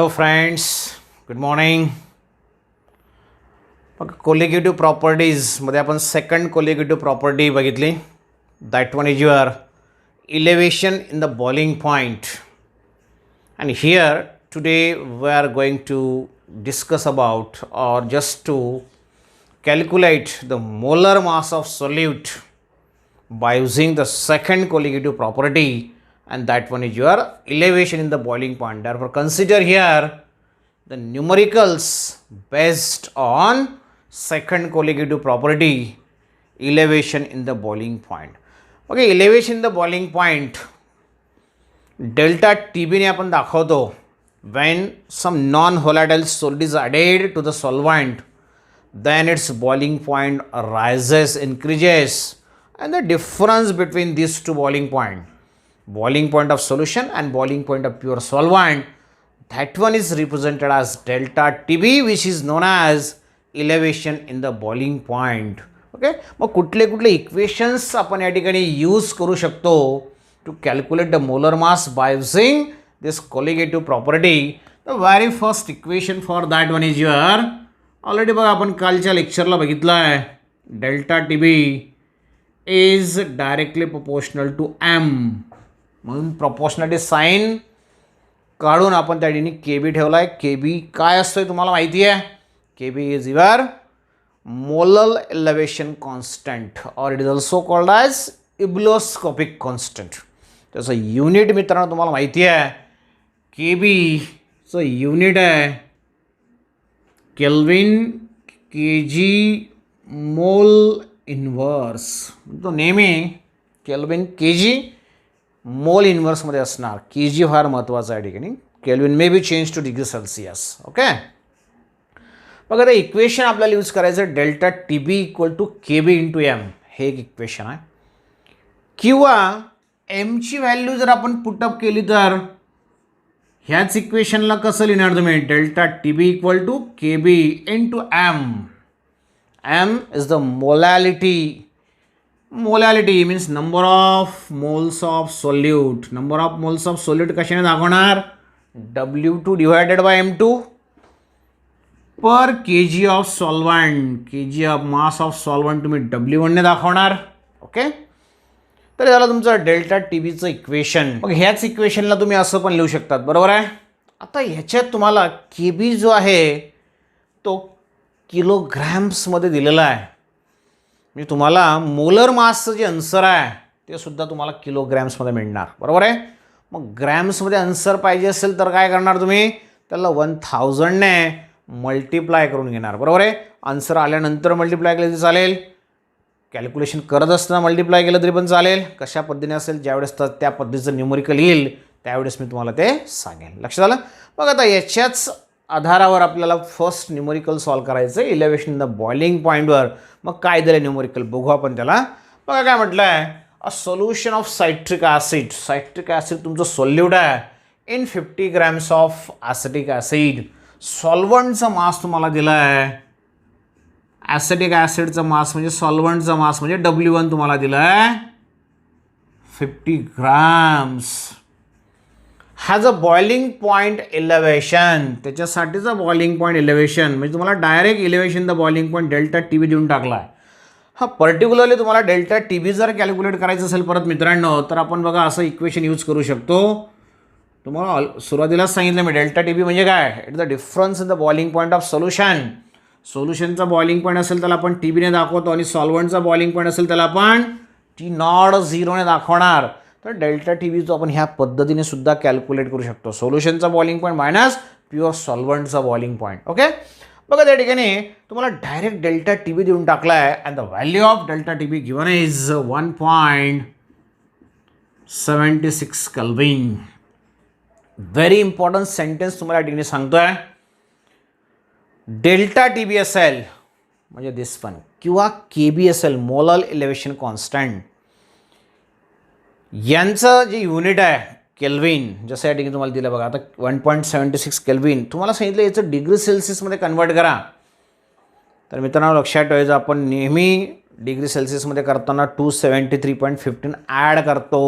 Hello friends, good morning. Colligative properties मध्ये आपण second colligative property बघितली. That one is your elevation in the boiling point. And here today we are going to discuss about or just to calculate the molar mass of solute by using the second colligative property, and that one is your elevation in the boiling point. Therefore consider here the numericals based on second colligative property, elevation in the boiling point. Okay, elevation in the boiling point delta TB ने आपण दाखवतो when some non-volatile solid is added to the solvent, then its boiling point rises, increases, and the difference between these two boiling point of solution and boiling point of pure solvent, that one is represented as delta TB, which is known as elevation in the boiling point. Okay, मग कुठले कुठले equations आपण या ठिकाणी use करू शकतो to calculate the molar mass by using this colligative property. The very first equation for that one is your already बघा आपण कालच्या लेक्चरला बघितलं आहे. Delta TB is directly proportional to m, म्हणून प्रोपोर्शनॅलिटी साइन काढून आपण त्या ठिकाणी KB ठेवला आहे. KB काय असतोय तुम्हाला माहिती आहे. KB is your molar elevation constant और it is also called as ebullioscopic constant. त्याचं युनिट मित्रांनो तुम्हाला माहिती आहे. KBचं युनिट आहे केल्विन kg मोल इन्व्हर्स. तो नेहमी केल्विन kg मोल इन्व्हर्समध्ये असणार. kg फार महत्त्वाचं आहे ठिकाणी. Kelvin may be change to degree Celsius. Okay, बघा आता इक्वेशन आपल्याला यूज करायचं delta TB equal to KB into m. हे एक इक्वेशन आहे. किंवा एमची व्हॅल्यू जर आपण पुटअप केली तर ह्याच इक्वेशनला कसं लिहिणार तुम्ही. Delta TB equal to KB into m. m is the molality. Molality means number of moles of solute. Number of moles of solute कशाने दाखवणार. W2 divided by M2 per kg of solvent. kg of mass of solvent तुम्ही W1 ने दाखवणार. Okay, तर याला तुमचं delta TBचं equation. मग ह्याच इक्वेशनला तुम्ही असं पण लिहू शकतात, बरोबर आहे. आता ह्याच्यात तुम्हाला KB जो आहे तो किलोग्रॅम्समध्ये दिलेला आहे. म्हणजे तुम्हाला मोलर मासचं जे आन्सर आहे ते सुद्धा तुम्हाला किलोग्रॅम्समध्ये मिळणार, बरोबर आहे. मग ग्रॅम्समध्ये आन्सर पाहिजे असेल तर काय करणार तुम्ही. त्याला 1000 ने मल्टिप्लाय करून घेणार, बरोबर आहे. आन्सर आल्यानंतर मल्टिप्लाय केलं तरी चालेल, कॅल्क्युलेशन करत असताना मल्टिप्लाय केलं तरी पण चालेल. कशा पद्धतीने असेल ज्यावेळेस तर त्या पद्धतीचं न्यूमरिकल येईल त्यावेळेस मी तुम्हाला ते सांगेन. लक्षात आलं. बघ आता याच्याच आधारावर आपल्याला फर्स्ट न्यूमरिकल सॉल्व करायचं आहे इलेव्हेशन इन द बॉइलिंग पॉईंटवर. मग काय दिलं न्यूमरिकल बघू आपण त्याला. बघा काय म्हटलं आहे. A solution of citric acid. Citric acid तुमचं सोल्यूट आहे in 50 grams of acetic acid. सॉल्वंटचा मास तुम्हाला दिला आहे. ॲसिटिक ॲसिडचा मास म्हणजे सॉल्वंटचा मास म्हणजे W1 तुम्हाला दिला आहे 50 grams. Has a boiling point elevation. त्याच्यासाठीचा बॉइलिंग पॉईंट एलिव्हेशन म्हणजे तुम्हाला direct elevation the boiling point delta TB देऊन टाकला आहे. हा पर्टिक्युलरली तुम्हाला डेल्टा TB जर कॅल्क्युलेट करायचं असेल परत मित्रांनो तर आपण बघा असं इक्वेशन यूज करू शकतो. तुम्हाला सुरुवातीलाच सांगितलं मी डेल्टा TB म्हणजे काय. It the difference in the boiling point of solution. सोल्युशनचा बॉइलिंग पॉईंट असेल त्याला आपण TB ने दाखवतो आणि सॉल्वंटचा बॉइलिंग पॉईंट असेल त्याला आपण T0 ने दाखवणार. तर डेल्टा TB जो आपण ह्या पद्धतीने सुद्धा कॅल्क्युलेट करू शकतो. सोल्युशनचा बॉइलिंग पॉईंट मायनस प्युअर सॉल्वंटचा बॉइलिंग पॉईंट. ओके, बघा त्या ठिकाणी तुम्हाला डायरेक्ट डेल्टा TB देऊन टाकला आहे and the value of delta TB given is 1.76 kelvin. Very important sentence तुम्हाला या ठिकाणी सांगतोय. डेल्टा TB असेल म्हणजे दिस पण किंवा KB असेल मोलर एलिव्हेशन कॉन्स्टंट, यांचं जे युनिट आहे केल्विन. जसं या ठिकाणी तुम्हाला दिलं बघा आता 1.76 केल्विन. तुम्हाला सांगितलं याचं डिग्री सेल्सियसमध्ये कन्वर्ट करा. तर मित्रांनो लक्षात ठेवायचं आपण नेहमी डिग्री सेल्सियसमध्ये करताना 273.15 ॲड करतो,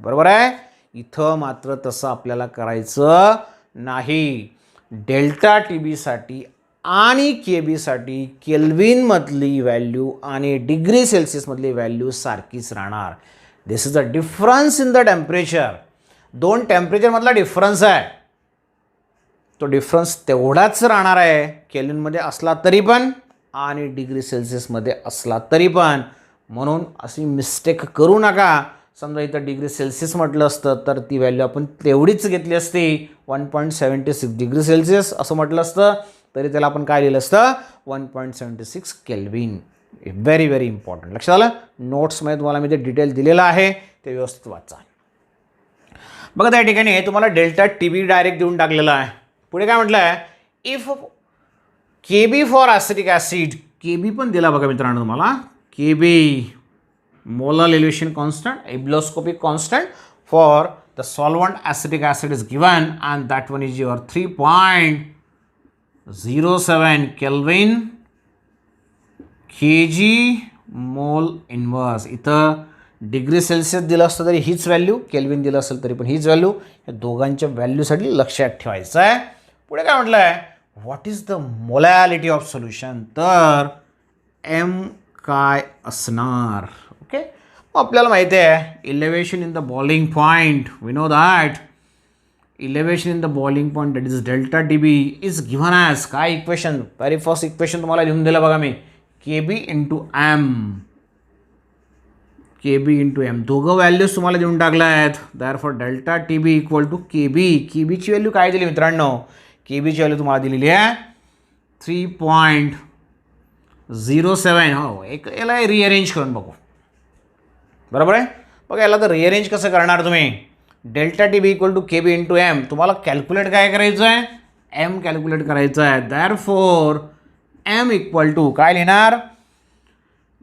बरोबर आहे. इथं मात्र तसं आपल्याला करायचं नाही. डेल्टा टी बीसाठी आणि के बीसाठी केल्विनमधली व्हॅल्यू आणि डिग्री सेल्सिअसमधली व्हॅल्यू सारखीच राहणार. This is a difference in the temperature. दोन टेम्परेचरमधला डिफरन्स आहे, तो डिफरन्स तेवढाच राहणार आहे केल्विनमध्ये असला तरी पण आणि डिग्री सेल्सिअसमध्ये असला तरी पण. म्हणून अशी मिस्टेक करू नका. समजा इथं डिग्री सेल्सिअस म्हटलं असतं तर ती व्हॅल्यू आपण तेवढीच घेतली असती, 1.76 डिग्री सेल्सिअस असं म्हटलं असतं तरी त्याला आपण काय लिहिलं असतं, 1.76 केल्विन. Very very important. लक्षात आलं. नोट्समध्ये तुम्हाला मी ते डिटेल दिलेलं आहे, ते व्यवस्थित वाचा. बघा त्या ठिकाणी तुम्हाला डेल्टा टी बी डायरेक्ट देऊन टाकलेला आहे. पुढे काय म्हटलं आहे, if K B for acetic acid, K B पण दिला बघा मित्रांनो तुम्हाला, K B molar elevation constant, abloscopic constant for the solvent acetic acid is given and that one is your 3.07 Kelvin kg mole inverse. इथं degree Celsius दिलं असतं तरी हीच व्हॅल्यू, केल्विन दिलं असेल तरी पण हीच व्हॅल्यू. या दोघांच्या व्हॅल्यूसाठी लक्षात ठेवायचं आहे. पुढे काय म्हटलं आहे, what is the molality of solution, तर एम काय असणार. ओके, आपल्याला माहिती आहे elevation in the boiling point, we know that elevation in the boiling point that is delta T B is given as काय इक्वेशन, व्हेरी फर्स्ट इक्वेशन तुम्हाला लिहून दिलं बघा मी, K B into M, K B into M, दोघं values तुम्हाला देऊन टाकल्या आहेत. Therefore delta T B equal to K B. के बीची व्हॅल्यू काय दिली मित्रांनो, के बीची व्हॅल्यू तुम्हाला दिलेली आहे 3.07. हो, एक याला रिअरेंज करून बघू, बरोबर आहे. बघा याला तर रिअरेंज कसं करणार तुम्ही, delta T B equal to K B into M, तुम्हाला कॅल्क्युलेट काय करायचं आहे, एम कॅल्क्युलेट करायचं आहे. दॅरफॉर एम इक्वल टू काय लिहिणार,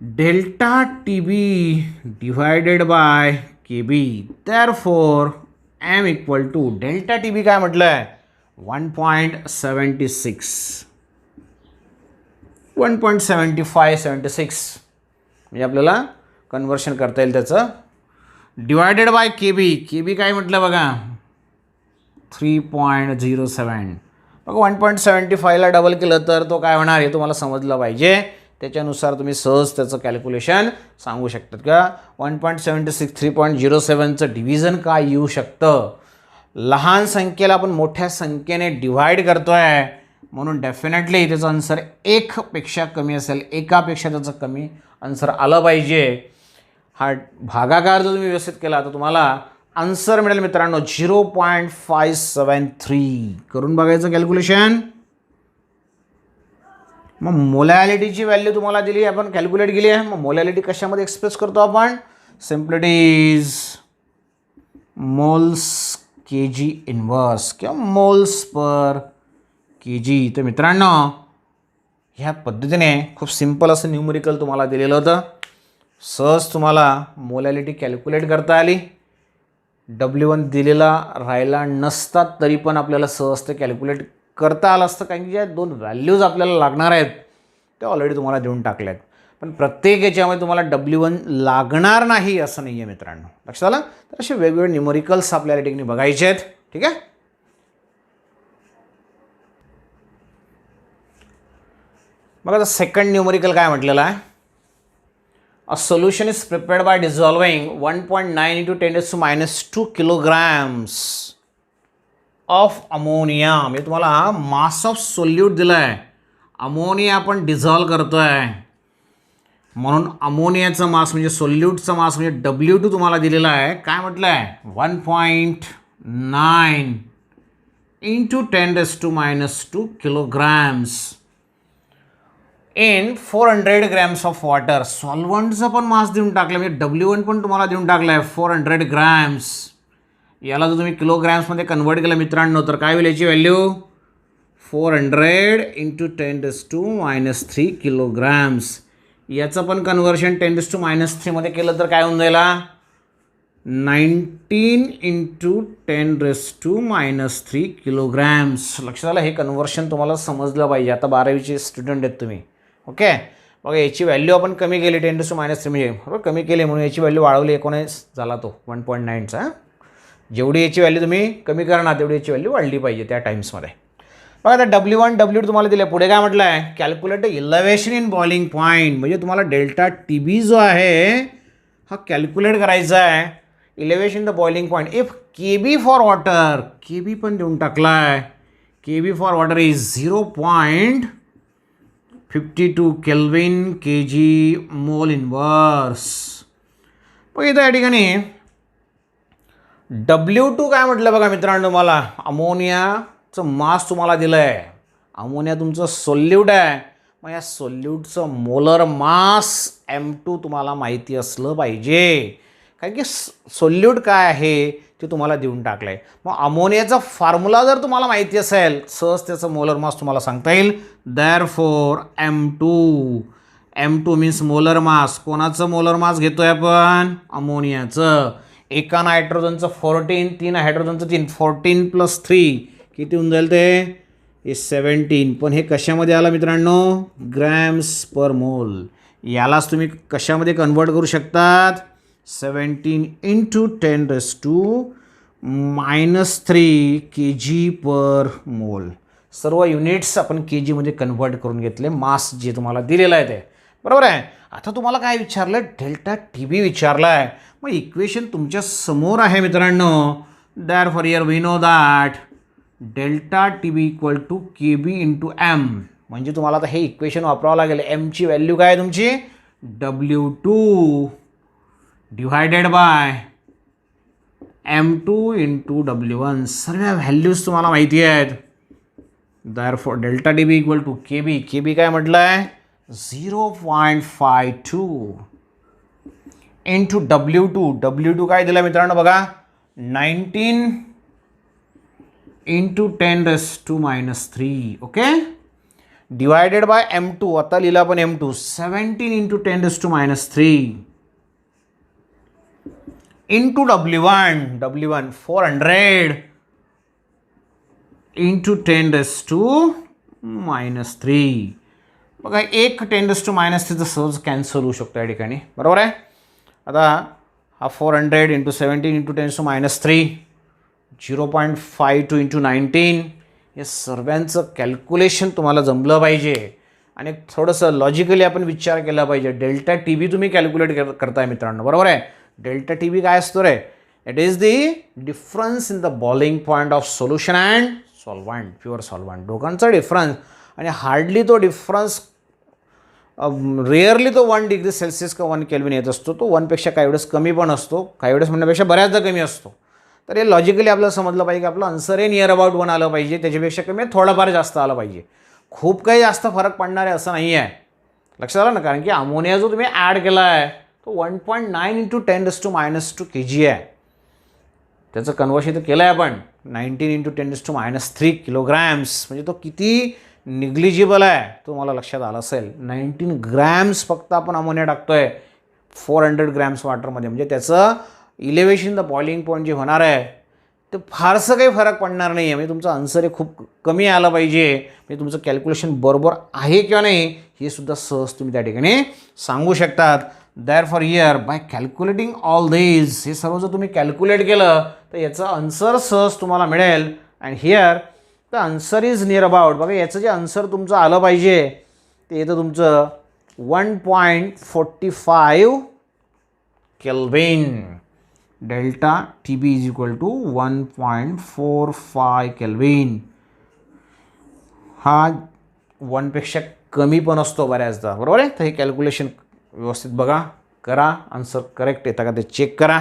delta T B divided by K B. Therefore M equal to delta T B काय म्हटलं आहे, 1.76, 1.7576 म्हणजे आपल्याला कन्वर्शन करता येईल त्याचं. Divided by K B, K B काय म्हटलं बघा 3.07. बघा 1.75ला डबल केलं तर तो काय होणार हे तुम्हाला समजलं पाहिजे. त्याच्यानुसार तुम्ही सहज त्याचं कॅल्क्युलेशन सांगू शकतात का. 1.76 3.07चं डिव्हिजन काय येऊ शकतं, लहान संख्येला आपण मोठ्या संख्येने डिवाइड करतो आहे म्हणून डेफिनेटली त्याचं आन्सर 1पेक्षा कमी असेल, एकापेक्षा त्याचं कमी आन्सर आलं पाहिजे. हा भागाकार जर तुम्ही व्यवस्थित केला तर तुम्हाला आन्सर मिळेल मित्रांनो 0.573. करून बघायचं कॅल्क्युलेशन. मग मोलॅलिटीची व्हॅल्यू तुम्हाला दिली, आपण कॅल्क्युलेट केली आहे. मग मोलॅलिटी कशामध्ये एक्सप्रेस करतो आपण, simple it is moles K G inverse किंवा मोल्स पर के जी. तर मित्रांनो ह्या पद्धतीने खूप सिम्पल असं न्यूमरिकल तुम्हाला दिलेलं होतं. सहज तुम्हाला मोलॅलिटी कॅल्क्युलेट करता आली. W1 दिलेला राहिला नसतात तरी पण आपल्याला सहज ते कॅल्क्युलेट करता आलं असतं, कारण की ज्या दोन व्हॅल्यूज आपल्याला लागणार आहेत त्या ऑलरेडी तुम्हाला देऊन टाकल्या आहेत. पण प्रत्येक याच्यामध्ये तुम्हाला W1 लागणार नाही असं नाही आहे मित्रांनो, लक्षात आलं. तर असे वेगवेगळे न्यूमरिकल्स आपल्याला ठिकाणी बघायचे आहेत. ठीक आहे. मग आता सेकंड न्यूमरिकल काय म्हटलेलं आहे, a solution is prepared by dissolving 1.9 × 10⁻² kilograms of ammonia. म्हणजे तुम्हाला मास ऑफ सोल्यूट दिलं आहे, अमोनिया आपण डिझॉल्व करतो आहे म्हणून अमोनियाचं मास म्हणजे सोल्यूटचं मास म्हणजे W2 तुम्हाला दिलेला आहे. काय म्हटलं आहे 1.9 × 10⁻² kilograms in 400 grams of water. सॉल्वंटचं पण मास देऊन टाकलं म्हणजे W1 पण तुम्हाला देऊन टाकलं आहे 400 grams. याला जर तुम्ही किलोग्रॅम्समध्ये कन्वर्ट केलं मित्रांनो तर काय होईल याची व्हॅल्यू 400 × 10⁻³ kilograms. याचं पण कन्वर्शन 10⁻³ मध्ये केलं तर काय होऊन जाईल 19 × 10⁻³ kilograms. लक्षात आलं. हे कन्वर्शन तुम्हाला समजलं पाहिजे. आता 12वीचे स्टुडंट आहेत तुम्ही. ओके. बघा याची व्हॅल्यू आपण कमी केली 10⁻³ म्हणजे बरोबर कमी केली म्हणून याची व्हॅल्यू वाढवली 19 झाला तो 1.9चा. जेवढी याची व्हॅल्यू तुम्ही कमी करणार तेवढी याची व्हॅल्यू वाढली पाहिजे त्या टाईम्समध्ये. बघा आता W1 W2 तुम्हाला दिले. पुढे काय म्हटलं आहे, calculate elevation in boiling point. म्हणजे तुम्हाला डेल्टा टी बी जो आहे हा कॅल्क्युलेट करायचा आहे. Elevation the boiling point. If K B for water, K B पण देऊन टाकला आहे. K B for water is 0.52 kelvin K G mole inverse. मग इथं या ठिकाणी W2 काय म्हटलं बघा मित्रांनो, तुम्हाला अमोनियाचं मास तुम्हाला दिलं आहे. अमोनिया तुमचं सोल्यूट आहे. मग या सोल्यूटचं मोलर मास M2 तुम्हाला माहिती असलं पाहिजे. कारण की सोल्यूट काय आहे ते तुम्हाला देऊन टाकलं आहे. मग अमोनियाचा फॉर्म्युला जर तुम्हाला माहिती असेल सहज त्याचं मोलर मास तुम्हाला सांगता येईल. Therefore M2 means molar mass. कोणाचं मोलर मास घेतोय आपण, अमोनियाचं. एका नायट्रोजनचं 14, 3 हायड्रोजनचं 3, 14 + 3 किती होऊन जाईल ते 17. पण हे कशामध्ये आलं मित्रांनो, ग्रॅम्स पर मोल. यालाच तुम्ही कशामध्ये कन्वर्ट करू शकतात, 17 × 10⁻³ kg पर मोल. सर्व युनिट्स आपण के जीमध्ये कन्वर्ट करून घेतले. मास जे तुम्हाला दिलेलं आहे ते बरोबर आहे. आता तुम्हाला काय विचारलं, डेल्टा टी बी विचारला आहे. मग इक्वेशन तुमच्या समोर आहे मित्रांनो. Therefore here we know that delta T B equal to K B × M. म्हणजे तुम्हाला आता हे इक्वेशन वापरावं लागेल. एमची व्हॅल्यू काय आहे तुमची, W2 divided by M2 × W1. सर्व व्हॅल्यूज तुम्हाला माहिती आहेत. Therefore delta T B equal to K B. K B काय म्हटलं आहे, 0.52 × W2. W2 काय दिलं मित्रांनो बघा, 19 × 10⁻³ ओके. Divided by M2. आता लिहिला आपण M2 17 × 10⁻³ into W1 400 × 10⁻³ बघा. 1 10⁻³ सहज कॅन्सल होऊ शकतो या ठिकाणी बरोबर आहे. आता हा 400 × 17 × 10⁻³ 0.52 × 19. या सर्वांचं कॅल्क्युलेशन तुम्हाला जमलं पाहिजे आणि थोडंसं लॉजिकली आपण विचार केला पाहिजे. डेल्टा टी बी तुम्ही कॅल्क्युलेट करताय मित्रांनो बरोबर आहे. डेल्टा टी बी काय असतो रे, it is the difference in the boiling point of solution and solvent, pure solvent. दोघांचा डिफरन्स. आणि हार्डली तो डिफरन्स रेअरली तो 1 डिग्री सेल्सिअस का 1 केल्विन येत असतो. तो 1पेक्षा काही वेळेस कमी पण असतो, काही वेळेस म्हणण्यापेक्षा बऱ्याचदा कमी असतो. तर हे लॉजिकली आपल्याला समजलं पाहिजे की आपलं आन्सर हे नियर अबाउट 1 आलं पाहिजे. त्याच्यापेक्षा कमी थोडंफार जास्त आलं पाहिजे. खूप काही जास्त फरक पडणार आहे असं नाही आहे. लक्षात आलं ना. कारण की अमोनिया जो तुम्ही ॲड केला आहे तो 1.9 × 10⁻² kg आहे. त्याचं कन्वर्शन तर केलं आहे आपण 19 × 10⁻³ किलोग्रॅम्स. म्हणजे तो किती निग्लिजिबल आहे तो मला लक्षात आलं असेल. 19 ग्रॅम्स फक्त आपण अमोनिया टाकतोय 400 ग्रॅम्स वॉटरमध्ये. म्हणजे त्याचं इलेव्हेशन द बॉइलिंग पॉईंट जे होणार आहे ते फारसं काही फरक पडणार नाही आहे. म्हणजे तुमचं आन्सर हे खूप कमी आलं पाहिजे. म्हणजे तुमचं कॅल्क्युलेशन बरोबर आहे किंवा नाही हे सुद्धा सहज तुम्ही त्या ठिकाणी सांगू शकतात. Therefore here by calculating all this, हे सर्व जर तुम्ही कॅल्क्युलेट केलं तर याचं आन्सर सहज तुम्हाला मिळेल. And here the answer is near about. बघा याचं जे आन्सर तुमचं आलं पाहिजे ते येतं तुमचं 1.45 kelvin. Delta T B is equal to 1.45 kelvin. हा 1पेक्षा कमी पण असतो बऱ्याचदा बरोबर आहे. तर हे कॅल्क्युलेशन व्यवस्थित बघा, करा. आन्सर करेक्ट येतं का ते चेक करा.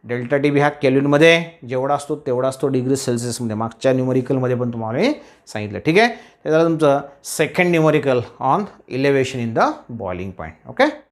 डेल्टा टी बी हा केल्विनमध्ये जेवढा असतो तेवढा असतो डिग्री सेल्सिअसमध्ये. मागच्या न्यूमरिकलमध्ये पण तुम्हाला हे सांगितलं. ठीक आहे. ते झालं तुमचं second numerical on elevation in the boiling point. Okay.